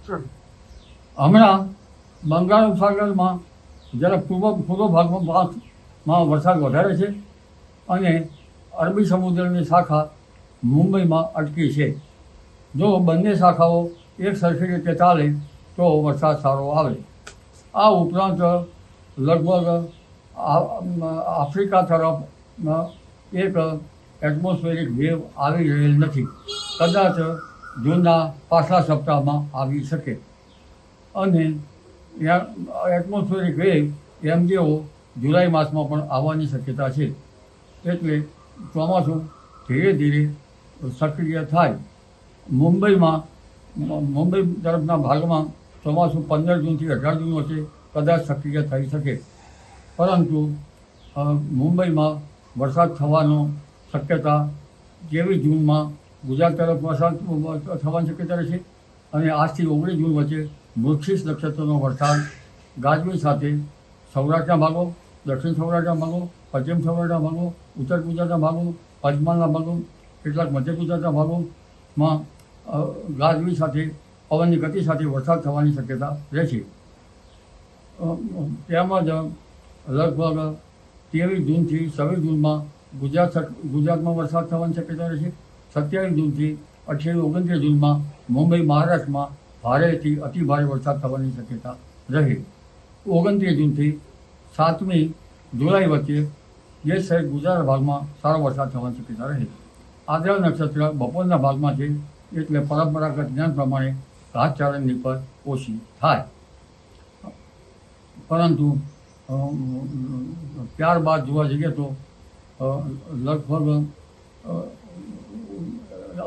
હમણાં બંગાળ ઉપસાગરમાં જ્યારે પૂર્વ ભાગમાં વરસાદ વધારે છે અને અરબી સમુદ્રની શાખા મુંબઈમાં અટકી છે. જો બંને શાખાઓ એક સરખી રીતે ચાલે તો વરસાદ સારો આવે. આ ઉપરાંત લગભગ આફ્રિકા તરફ એક એટમોસ્ફેરિક વેવ આવી રહેલ નથી. કદાચ જૂનના પાછલા સપ્તાહમાં આવી શકે અને એટમોસ્ફેરિક વેવ એમજેઓ જુલાઈ માસમાં પણ આવવાની શક્યતા છે. એટલે ચોમાસું ધીરે ધીરે સક્રિય થાય. મુંબઈ તરફના ભાગમાં ચોમાસું 15 જૂનથી 18 જૂન વચ્ચે કદાચ સક્રિય થઈ શકે, પરંતુ મુંબઈમાં વરસાદ થવાનો શક્યતા 23 જૂનમાં ગુજરાત તરફ વરસાદ થવાની શક્યતા રહેશે અને આજથી 19 જૂન વચ્ચે મૃગશીર્ષ નક્ષત્રનો વરસાદ ગાજવીજ સાથે સૌરાષ્ટ્રના ભાગો, દક્ષિણ સૌરાષ્ટ્રના ભાગો, પશ્ચિમ સૌરાષ્ટ્રના ભાગો, ઉત્તર ગુજરાતના ભાગો, પંચમહાલના ભાગો, કેટલાક મધ્ય ગુજરાતના ભાગોમાં ગાજવીજ સાથે પવનની ગતિ સાથે વરસાદ થવાની શક્યતા રહેશે. તેમજ લગભગ 23 જૂનથી 26 જૂનમાં ગુજરાતમાં વરસાદ થવાની શક્યતા રહેશે. 27 જૂનથી 28-29 જૂનમાં મુંબઈ મહારાષ્ટ્રમાં ભારેથી અતિભારે વરસાદ થવાની શક્યતા રહે. 29 જૂનથી 7મી જુલાઈ વચ્ચે જે સહિત ગુજરાત ભાગમાં સારો વરસાદ થવાની શક્યતા રહે. આદ્રા નક્ષત્ર બપોરના ભાગમાં છે એટલે પરંપરાગત જ્ઞાન પ્રમાણે ઘાસચારણની પર ઓછી થાય, પરંતુ ત્યારબાદ જોવા જઈએ તો લગભગ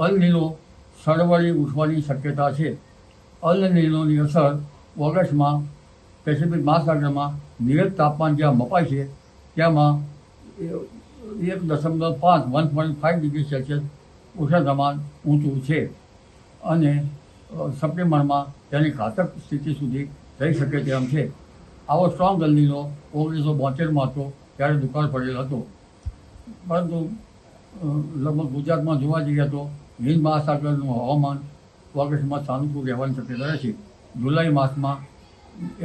અલ નીનો સળવળી ઉઠવાની શક્યતા છે. અલ નીનોની અસર ઓગસ્ટમાં પેસિફિક મહાસાગરમાં નિયત તાપમાન જ્યાં મપાય છે તેમાં 1.5 ડિગ્રી સેલ્સિયસ ઉષ્ણતામાન ઊંચું છે અને સપ્ટેમ્બરમાં તેની ઘાતક સ્થિતિ સુધી રહી શકે તેમ છે. આવો સ્ટ્રોંગ અલ નીનો 1972માં હતો ત્યારે દુકાળ પડેલ હતો, પરંતુ લગભગ ગુજરાતમાં જોવા જઈએ તો હિન્દ મહાસાગરનું હવામાન ઓગસ્ટમાં સાનુકૂળ રહેવાની શક્યતા રહેશે. જુલાઈ માસમાં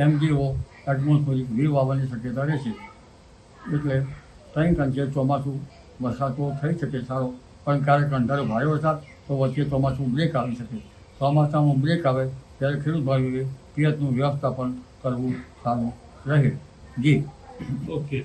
એમજેઓ એટમોસ્ફેરિક વેવ આવવાની શક્યતા રહેશે. એટલે કંઈક અંશે ચોમાસું વરસાદ તો થઈ શકે સારો, પણ ક્યારેક અંધારો ભારે વરસાદ તો વચ્ચે ચોમાસું બ્રેક આવી શકે. ચોમાસામાં બ્રેક આવે ત્યારે ખેડૂત ભાઈઓએ પિયતનું વ્યવસ્થાપન કરવું સારું રહે. જી ઓકે.